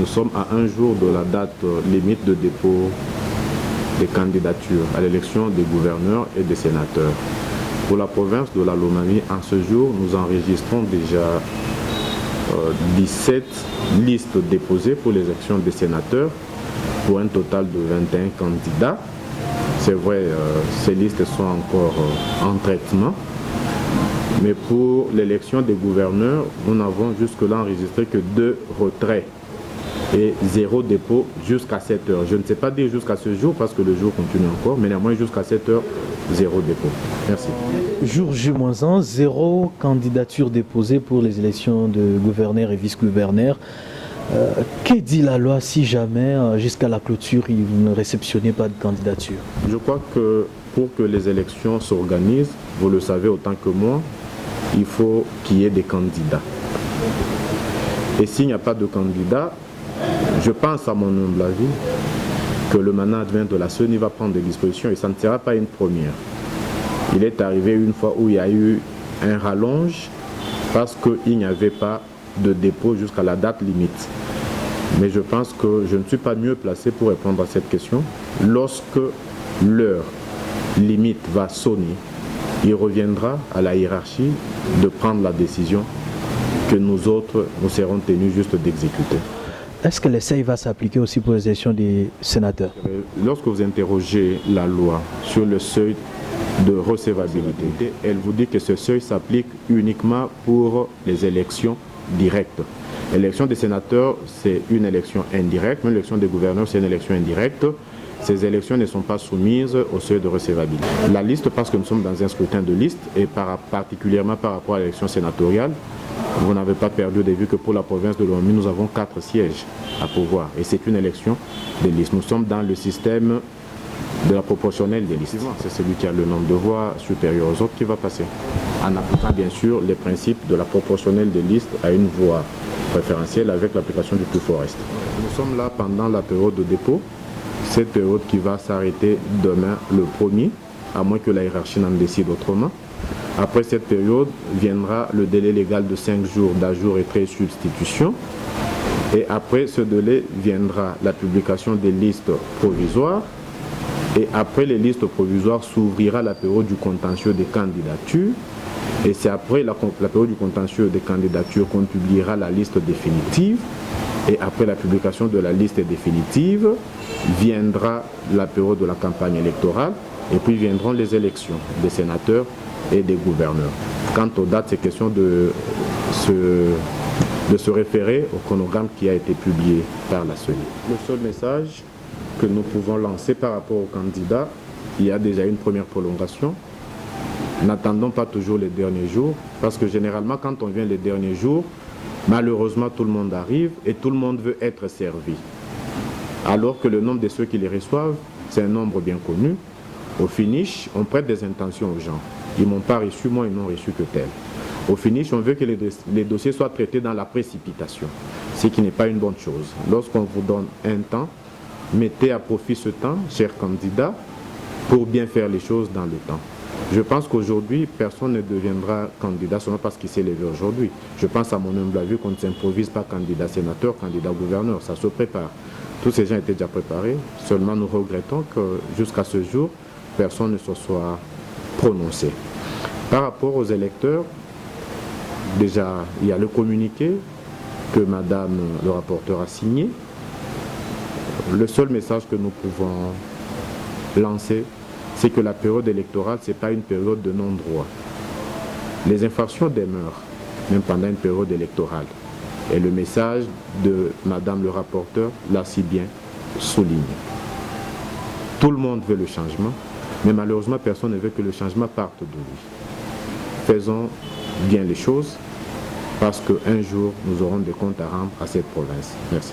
Nous sommes à un jour de la date limite de dépôt des candidatures à l'élection des gouverneurs et des sénateurs. Pour la province de la Lomami, en ce jour, nous enregistrons déjà 17 listes déposées pour les élections des sénateurs, pour un total de 21 candidats. C'est vrai, ces listes sont encore en traitement. Mais pour l'élection des gouverneurs, nous n'avons jusque-là enregistré que 2 retraits et 0 dépôt jusqu'à 7 heures. Je ne sais pas dire jusqu'à ce jour parce que le jour continue encore, mais néanmoins jusqu'à 7 heures, 0 dépôt. Merci. Jour J-1, 0 candidature déposée pour les élections de gouverneurs et vice-gouverneurs. Que dit la loi si jamais, jusqu'à la clôture, vous ne réceptionnez pas de candidature? Je crois que pour que les élections s'organisent, vous le savez autant que moi, il faut qu'il y ait des candidats. Et s'il n'y a pas de candidats, je pense à mon humble avis que le management de la CENI va prendre des dispositions et ça ne sera pas une première. Il est arrivé une fois où il y a eu un rallonge parce qu'il n'y avait pas de dépôt jusqu'à la date limite. Mais je pense que je ne suis pas mieux placé pour répondre à cette question. Lorsque l'heure limite va sonner, il reviendra à la hiérarchie de prendre la décision que nous autres, nous serons tenus juste d'exécuter. Est-ce que l'essai va s'appliquer aussi pour les élections des sénateurs? Lorsque vous interrogez la loi sur le seuil de recevabilité, elle vous dit que ce seuil s'applique uniquement pour les élections directes. L'élection des sénateurs, c'est une élection indirecte, mais l'élection des gouverneurs, c'est une élection indirecte. Ces élections ne sont pas soumises au seuil de recevabilité. La liste, parce que nous sommes dans un scrutin de liste, et particulièrement par rapport à l'élection sénatoriale, vous n'avez pas perdu de vue que pour la province de Lomami, nous avons 4 sièges à pourvoir. Et c'est une élection de liste. Nous sommes dans le système de la proportionnelle des listes. C'est celui qui a le nombre de voix supérieur aux autres qui va passer. En appliquant bien sûr les principes de la proportionnelle des listes à une voix préférentielle avec l'application du plus fort reste. Nous sommes là pendant la période de dépôt. Cette période qui va s'arrêter demain le 1er, à moins que la hiérarchie n'en décide autrement. Après cette période viendra le délai légal de 5 jours d'ajout, retrait et substitution. Et après ce délai viendra la publication des listes provisoires. Et après les listes provisoires s'ouvrira la période du contentieux des candidatures. Et c'est après la période du contentieux des candidatures qu'on publiera la liste définitive. Et après la publication de la liste définitive, viendra la période de la campagne électorale. Et puis viendront les élections des sénateurs et des gouverneurs. Quant aux dates, c'est question de se référer au chronogramme qui a été publié par la CENI. Le seul message que nous pouvons lancer par rapport aux candidats, il y a déjà une première prolongation. N'attendons pas toujours les derniers jours, parce que généralement, quand on vient les derniers jours, malheureusement, tout le monde arrive et tout le monde veut être servi. Alors que le nombre de ceux qui les reçoivent, c'est un nombre bien connu. Au finish, on prête des intentions aux gens. Ils ne m'ont pas reçu, moi, ils n'ont reçu que tel. Au finish, on veut que les dossiers soient traités dans la précipitation, ce qui n'est pas une bonne chose. Lorsqu'on vous donne un temps, mettez à profit ce temps, chers candidats, pour bien faire les choses dans le temps. Je pense qu'aujourd'hui, personne ne deviendra candidat seulement parce qu'il s'est levé aujourd'hui. Je pense à mon humble avis qu'on ne s'improvise pas candidat sénateur, candidat gouverneur, ça se prépare. Tous ces gens étaient déjà préparés, seulement nous regrettons que jusqu'à ce jour, personne ne se soit prononcé. Par rapport aux électeurs, déjà, il y a le communiqué que Madame le rapporteur a signé. Le seul message que nous pouvons lancer, c'est que la période électorale, ce n'est pas une période de non-droit. Les infractions demeurent, même pendant une période électorale. Et le message de Madame le rapporteur l'a si bien souligné. Tout le monde veut le changement, mais malheureusement, personne ne veut que le changement parte de lui. Faisons bien les choses, parce qu'un jour, nous aurons des comptes à rendre à cette province. Merci.